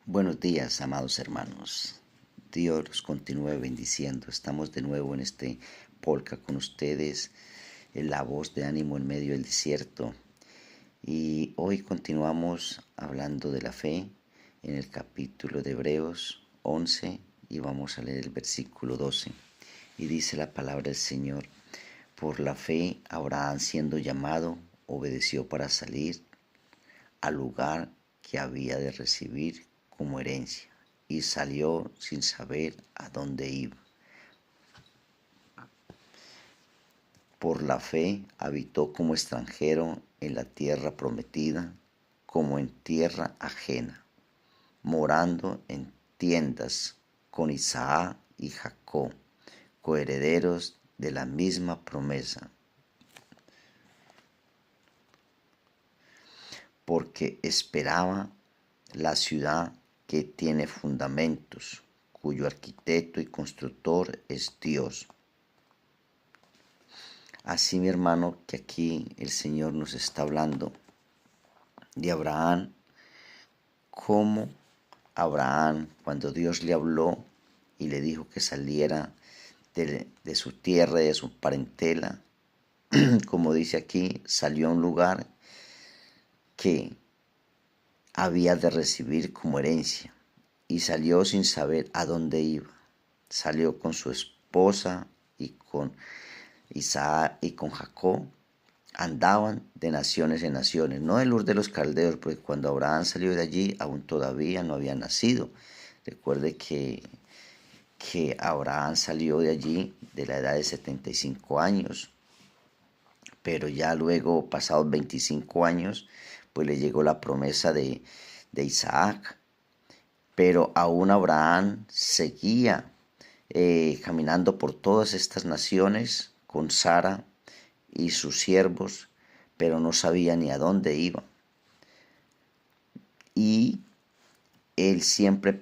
Buenos días, amados hermanos. Dios los continúe bendiciendo. Estamos de nuevo en este podcast con ustedes, en la voz de ánimo en medio del desierto. Y hoy continuamos hablando de la fe en el capítulo de Hebreos 11 y vamos a leer el versículo 12. Y dice la palabra del Señor: por la fe, Abraham, siendo llamado, obedeció para salir al lugar que había de recibir como herencia, y salió sin saber a dónde iba. Por la fe habitó como extranjero en la tierra prometida, como en tierra ajena, morando en tiendas con Isaac y Jacob, coherederos de la misma promesa, porque esperaba la ciudad que tiene fundamentos, cuyo arquitecto y constructor es Dios. Así, mi hermano, que aquí el Señor nos está hablando de Abraham, como Abraham, cuando Dios le habló y le dijo que saliera de su tierra y de su parentela, como dice aquí, salió a un lugar que había de recibir como herencia, y salió sin saber a dónde iba. Salió con su esposa y con Isaac y con Jacob. Andaban de naciones en naciones, no del Ur de los Caldeos, porque cuando Abraham salió de allí aún todavía no había nacido. Recuerde que Abraham salió de allí de la edad de 75 años, pero ya luego, pasados 25 años, pues le llegó la promesa de Isaac. Pero aún Abraham seguía caminando por todas estas naciones con Sara y sus siervos, pero no sabía ni a dónde iba. Y él siempre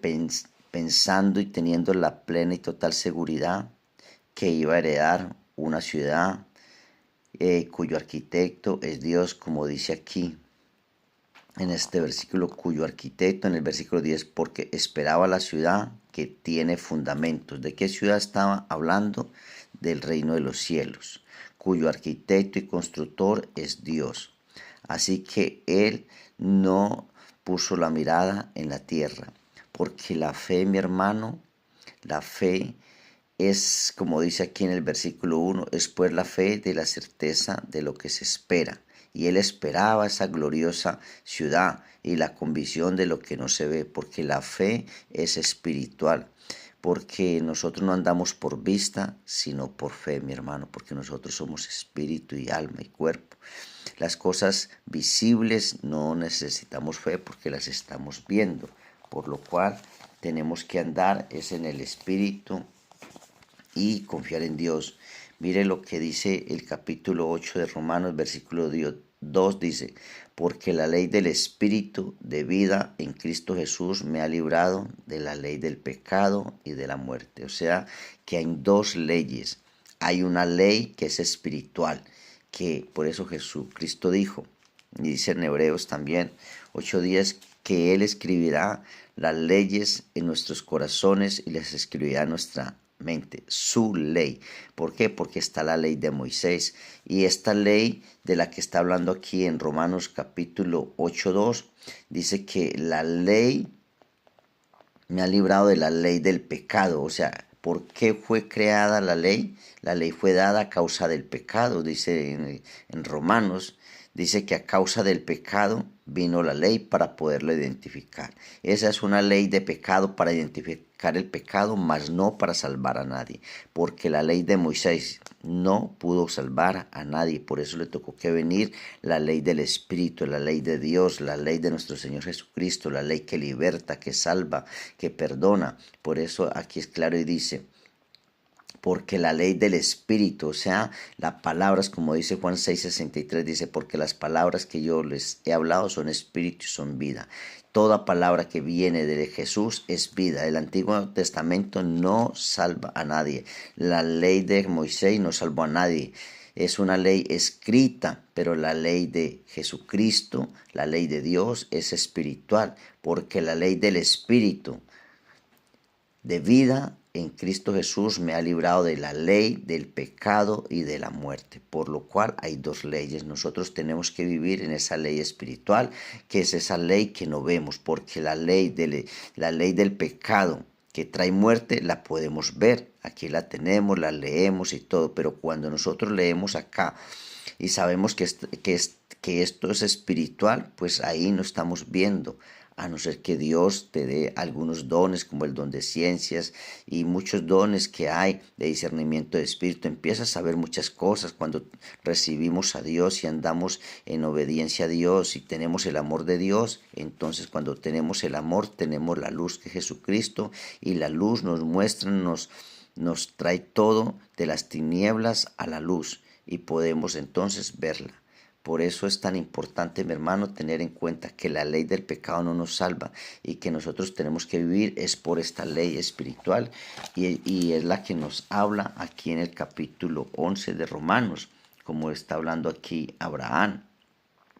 pensando y teniendo la plena y total seguridad que iba a heredar una ciudad cuyo arquitecto es Dios, como dice aquí en este versículo, cuyo arquitecto en el versículo 10, porque esperaba la ciudad que tiene fundamentos. ¿De qué ciudad estaba hablando? Del reino de los cielos, cuyo arquitecto y constructor es Dios. Así que él no puso la mirada en la tierra, porque la fe, mi hermano, la fe es, como dice aquí en el versículo 1, es pues la fe de la certeza de lo que se espera. Y él esperaba esa gloriosa ciudad y la convicción de lo que no se ve, porque la fe es espiritual. Porque nosotros no andamos por vista, sino por fe, mi hermano, porque nosotros somos espíritu y alma y cuerpo. Las cosas visibles no necesitamos fe porque las estamos viendo, por lo cual tenemos que andar es en el espíritu y confiar en Dios. Mire lo que dice el capítulo 8 de Romanos, versículo 2, dice: porque la ley del Espíritu de vida en Cristo Jesús me ha librado de la ley del pecado y de la muerte. O sea, que hay dos leyes. Hay una ley que es espiritual, que por eso Jesucristo dijo, y dice en Hebreos también 8:10, que Él escribirá las leyes en nuestros corazones y las escribirá en nuestra mente, su ley. ¿Por qué? Porque está la ley de Moisés, y esta ley de la que está hablando aquí en Romanos capítulo 8:2 dice que la ley me ha librado de la ley del pecado. O sea, ¿por qué fue creada la ley? La ley fue dada a causa del pecado, dice en Romanos. Dice que a causa del pecado vino la ley para poderlo identificar. Esa es una ley de pecado para identificar el pecado, mas no para salvar a nadie. Porque la ley de Moisés no pudo salvar a nadie. Por eso le tocó que venir la ley del Espíritu, la ley de Dios, la ley de nuestro Señor Jesucristo, la ley que liberta, que salva, que perdona. Por eso aquí es claro y dice: porque la ley del Espíritu, o sea, las palabras, como dice Juan 6:63, dice: porque las palabras que yo les he hablado son espíritu y son vida. Toda palabra que viene de Jesús es vida. El Antiguo Testamento no salva a nadie. La ley de Moisés no salvó a nadie. es una ley escrita, pero la ley de Jesucristo, la ley de Dios es espiritual, porque la ley del Espíritu de vida en Cristo Jesús me ha librado de la ley, del pecado y de la muerte. Por lo cual hay dos leyes. Nosotros tenemos que vivir en esa ley espiritual, que es esa ley que no vemos, porque la ley del pecado que trae muerte la podemos ver. Aquí la tenemos, la leemos y todo, pero cuando nosotros leemos acá y sabemos que esto es espiritual, pues ahí no estamos viendo, a no ser que Dios te dé algunos dones como el don de ciencias y muchos dones que hay de discernimiento de espíritu. Empiezas a saber muchas cosas cuando recibimos a Dios y andamos en obediencia a Dios y tenemos el amor de Dios. Entonces cuando tenemos el amor tenemos la luz que es Jesucristo, y la luz nos muestra, nos trae todo de las tinieblas a la luz y podemos entonces verla. Por eso es tan importante, mi hermano, tener en cuenta que la ley del pecado no nos salva y que nosotros tenemos que vivir es por esta ley espiritual, y es la que nos habla aquí en el capítulo 11 de Romanos, como está hablando aquí Abraham.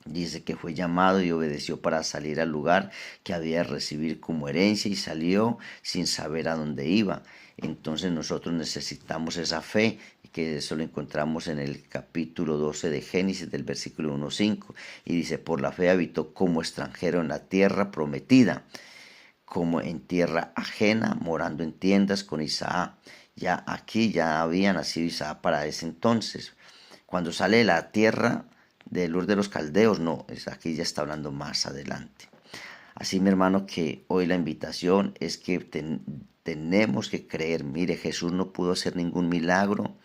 Dice que fue llamado y obedeció para salir al lugar que había de recibir como herencia, y salió sin saber a dónde iba. Entonces nosotros necesitamos esa fe, que eso lo encontramos en el capítulo 12 de Génesis, del versículo 1 al 5. Y dice, por la fe habitó como extranjero en la tierra prometida, como en tierra ajena, morando en tiendas con Isaac. Ya aquí ya había nacido Isaac para ese entonces. Cuando sale de la tierra de Ur de los Caldeos, no, aquí ya está hablando más adelante. Así, mi hermano, que hoy la invitación es que tenemos que creer. Mire, Jesús no pudo hacer ningún milagro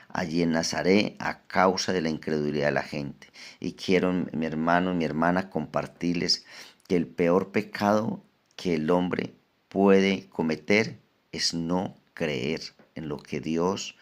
allí en Nazaret a causa de la incredulidad de la gente. Y quiero, mi hermano y mi hermana, compartirles que el peor pecado que el hombre puede cometer es no creer en lo que Dios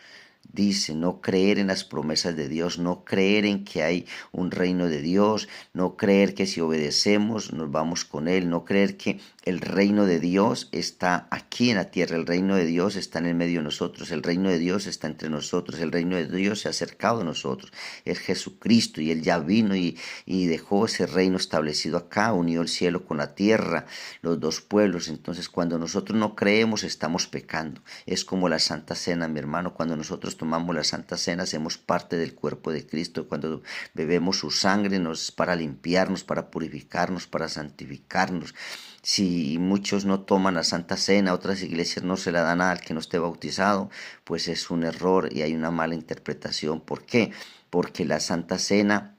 dice, no creer en las promesas de Dios, no creer en que hay un reino de Dios, no creer que si obedecemos nos vamos con Él, no creer que el reino de Dios está aquí en la tierra, el reino de Dios está en el medio de nosotros, el reino de Dios está entre nosotros, el reino de Dios se ha acercado a nosotros, es Jesucristo, y Él ya vino y dejó ese reino establecido acá, unió el cielo con la tierra, los dos pueblos. Entonces cuando nosotros no creemos estamos pecando. Es como la Santa Cena, mi hermano, cuando nosotros tomamos la Santa Cena hacemos parte del cuerpo de Cristo, cuando bebemos su sangre nos es para limpiarnos, para purificarnos, para santificarnos. Si muchos no toman la Santa Cena, otras iglesias no se la dan al que no esté bautizado, pues es un error y hay una mala interpretación. ¿Por qué? Porque la Santa Cena,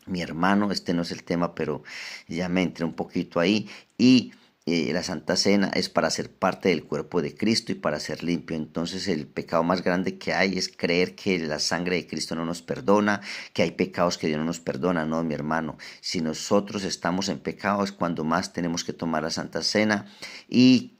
mi hermano, este no es el tema, pero ya me entré un poquito ahí, y la Santa Cena es para ser parte del cuerpo de Cristo y para ser limpio. Entonces el pecado más grande que hay es creer que la sangre de Cristo no nos perdona, que hay pecados que Dios no nos perdona. No, mi hermano, si nosotros estamos en pecado es cuando más tenemos que tomar la Santa Cena y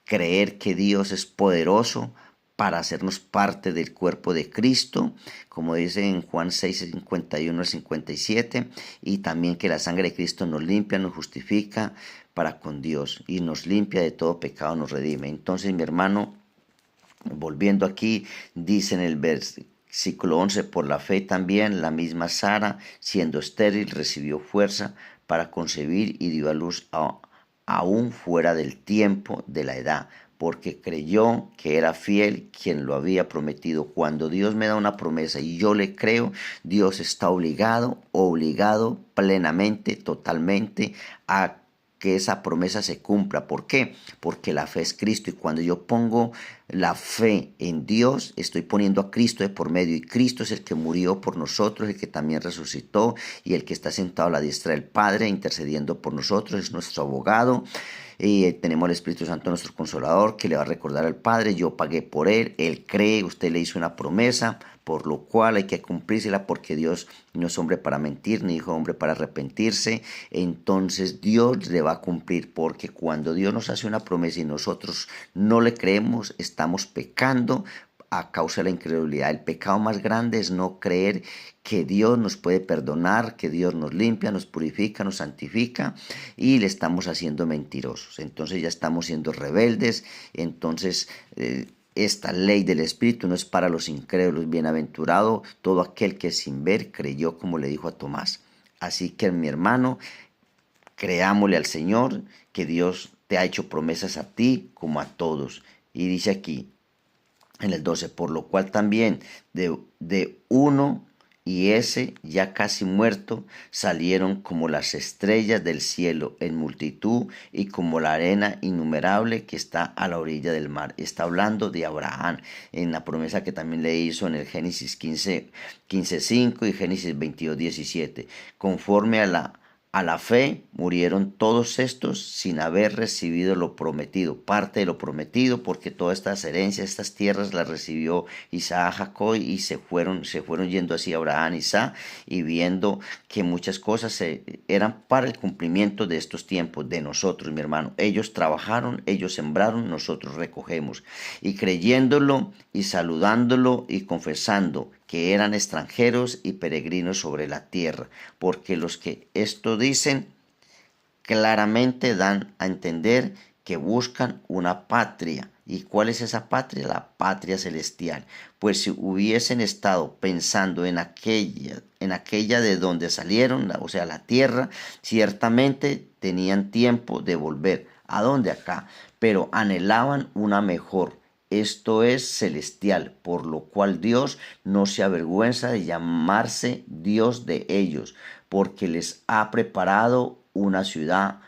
creer que Dios es poderoso para hacernos parte del cuerpo de Cristo, como dice en Juan 6, 51 al 57, y también que la sangre de Cristo nos limpia, nos justifica para con Dios, y nos limpia de todo pecado, nos redime. Entonces, mi hermano, volviendo aquí, dice en el versículo 11, por la fe también la misma Sara, siendo estéril, recibió fuerza para concebir y dio a luz aún fuera del tiempo de la edad, porque creyó que era fiel quien lo había prometido. Cuando Dios me da una promesa y yo le creo, Dios está obligado plenamente, totalmente a que esa promesa se cumpla. ¿Por qué? Porque la fe es Cristo, y cuando yo pongo la fe en Dios, estoy poniendo a Cristo de por medio, y Cristo es el que murió por nosotros, el que también resucitó, y el que está sentado a la diestra del Padre intercediendo por nosotros, es nuestro abogado. Y tenemos al Espíritu Santo, nuestro Consolador, que le va a recordar al Padre, yo pagué por él cree, usted le hizo una promesa, por lo cual hay que cumplírsela, porque Dios no es hombre para mentir, ni hijo hombre para arrepentirse. Entonces Dios le va a cumplir, porque cuando Dios nos hace una promesa y nosotros no le creemos, estamos pecando a causa de la incredulidad. El pecado más grande es no creer que Dios nos puede perdonar, que Dios nos limpia, nos purifica, nos santifica, y le estamos haciendo mentirosos. Entonces ya estamos siendo rebeldes. Entonces esta ley del Espíritu no es para los incrédulos. Bienaventurado todo aquel que sin ver creyó, como le dijo a Tomás. Así que, mi hermano, creámosle al Señor, que Dios te ha hecho promesas a ti como a todos. Y dice aquí, en el 12, por lo cual también de uno y ese ya casi muerto salieron como las estrellas del cielo en multitud y como la arena innumerable que está a la orilla del mar. Está hablando de Abraham en la promesa que también le hizo en el Génesis 15:5 y Génesis 22:17. Conforme a la fe murieron todos estos sin haber recibido lo prometido, parte de lo prometido, porque todas estas herencias, estas tierras las recibió Isaac, Jacob, y se fueron yendo así Abraham, Isaac, y viendo que muchas cosas eran para el cumplimiento de estos tiempos, de nosotros, mi hermano. Ellos trabajaron, ellos sembraron, nosotros recogemos. Y creyéndolo y saludándolo y confesando que eran extranjeros y peregrinos sobre la tierra, porque los que esto dicen claramente dan a entender que buscan una patria. ¿Y cuál es esa patria? La patria celestial. Pues si hubiesen estado pensando en aquella de donde salieron, o sea, la tierra, ciertamente tenían tiempo de volver. ¿A dónde? Acá. Pero anhelaban una mejor, esto es celestial, por lo cual Dios no se avergüenza de llamarse Dios de ellos, porque les ha preparado una ciudad.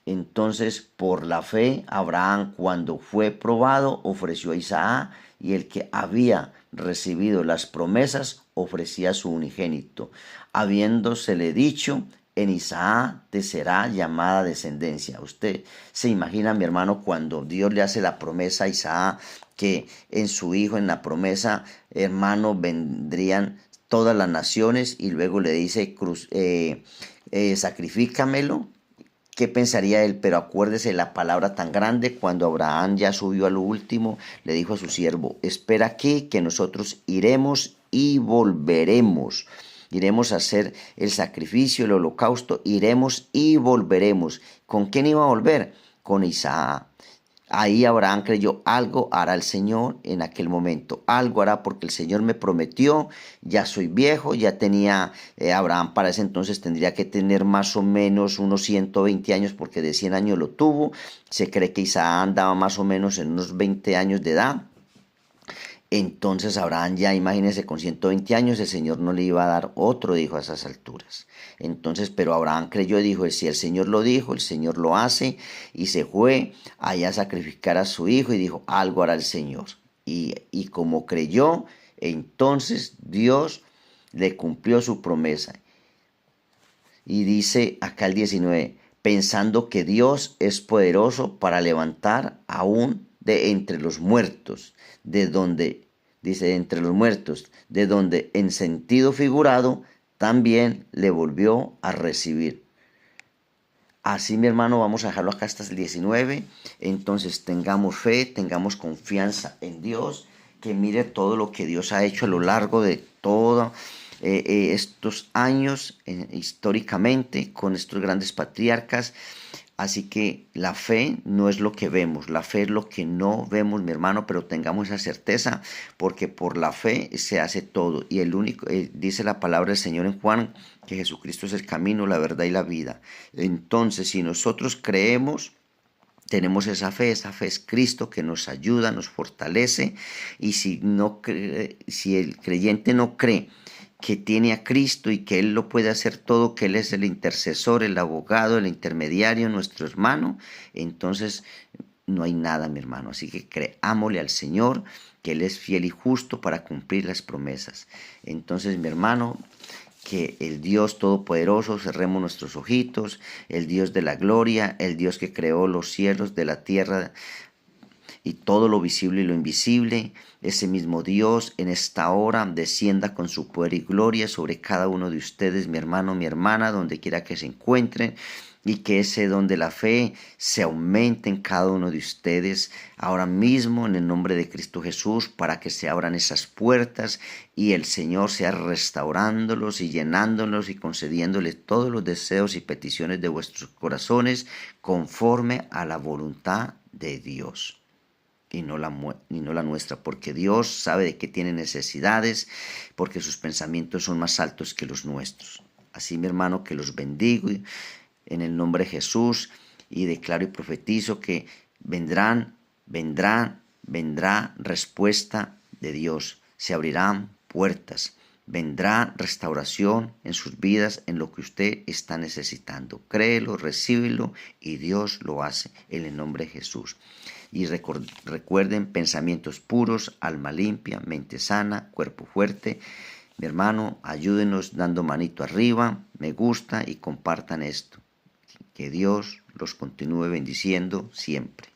Entonces, por la fe, Abraham, cuando fue probado, ofreció a Isaac, y el que había recibido las promesas ofrecía a su unigénito, habiéndosele dicho, en Isaac te será llamada descendencia. Usted se imagina, mi hermano, cuando Dios le hace la promesa a Isaac, que en su hijo, en la promesa, hermano, vendrían todas las naciones, y luego le dice, sacrifícamelo. ¿Qué pensaría él? Pero acuérdese la palabra tan grande cuando Abraham ya subió a lo último, le dijo a su siervo, espera aquí que nosotros iremos y volveremos. Iremos a hacer el sacrificio, el holocausto, iremos y volveremos. ¿Con quién iba a volver? Con Isaac. Ahí Abraham creyó, algo hará el Señor en aquel momento, algo hará porque el Señor me prometió, ya soy viejo, ya tenía, Abraham para ese entonces tendría que tener más o menos unos 120 años porque de 100 años lo tuvo, se cree que Isaac andaba más o menos en unos 20 años de edad. Entonces Abraham ya, imagínense, con 120 años el Señor no le iba a dar otro hijo a esas alturas. Entonces, pero Abraham creyó y dijo, si el Señor lo dijo, el Señor lo hace, y se fue allá a sacrificar a su hijo y dijo, algo hará el Señor. Y como creyó, entonces Dios le cumplió su promesa. Y dice acá el 19, pensando que Dios es poderoso para levantar aún de entre los muertos, de donde, dice, entre los muertos, de donde en sentido figurado también le volvió a recibir. Así, mi hermano, vamos a dejarlo acá hasta el 19. Entonces tengamos fe, tengamos confianza en Dios, que mire todo lo que Dios ha hecho a lo largo de todo estos años, históricamente, con estos grandes patriarcas. Así que la fe no es lo que vemos, la fe es lo que no vemos, mi hermano, pero tengamos esa certeza, porque por la fe se hace todo. Y el único, dice la palabra del Señor en Juan, que Jesucristo es el camino, la verdad y la vida. Entonces, si nosotros creemos, tenemos esa fe es Cristo que nos ayuda, nos fortalece, y si el creyente no cree que tiene a Cristo y que Él lo puede hacer todo, que Él es el intercesor, el abogado, el intermediario, nuestro hermano, entonces no hay nada, mi hermano. Así que creámosle al Señor, que Él es fiel y justo para cumplir las promesas. Entonces, mi hermano, que el Dios Todopoderoso, cerremos nuestros ojitos, el Dios de la gloria, el Dios que creó los cielos de la tierra y todo lo visible y lo invisible, ese mismo Dios en esta hora descienda con su poder y gloria sobre cada uno de ustedes, mi hermano, mi hermana, donde quiera que se encuentren, y que ese don de la fe se aumente en cada uno de ustedes ahora mismo en el nombre de Cristo Jesús, para que se abran esas puertas y el Señor sea restaurándolos y llenándolos y concediéndoles todos los deseos y peticiones de vuestros corazones conforme a la voluntad de Dios. y no la nuestra, porque Dios sabe de qué tiene necesidades, porque sus pensamientos son más altos que los nuestros. Así, mi hermano, que los bendigo en el nombre de Jesús y declaro y profetizo que vendrá respuesta de Dios. Se abrirán puertas. Vendrá restauración en sus vidas, en lo que usted está necesitando. Créelo, recíbelo y Dios lo hace en el nombre de Jesús. Y recuerden, pensamientos puros, alma limpia, mente sana, cuerpo fuerte. Mi hermano, ayúdenos dando manito arriba, me gusta y compartan esto. Que Dios los continúe bendiciendo siempre.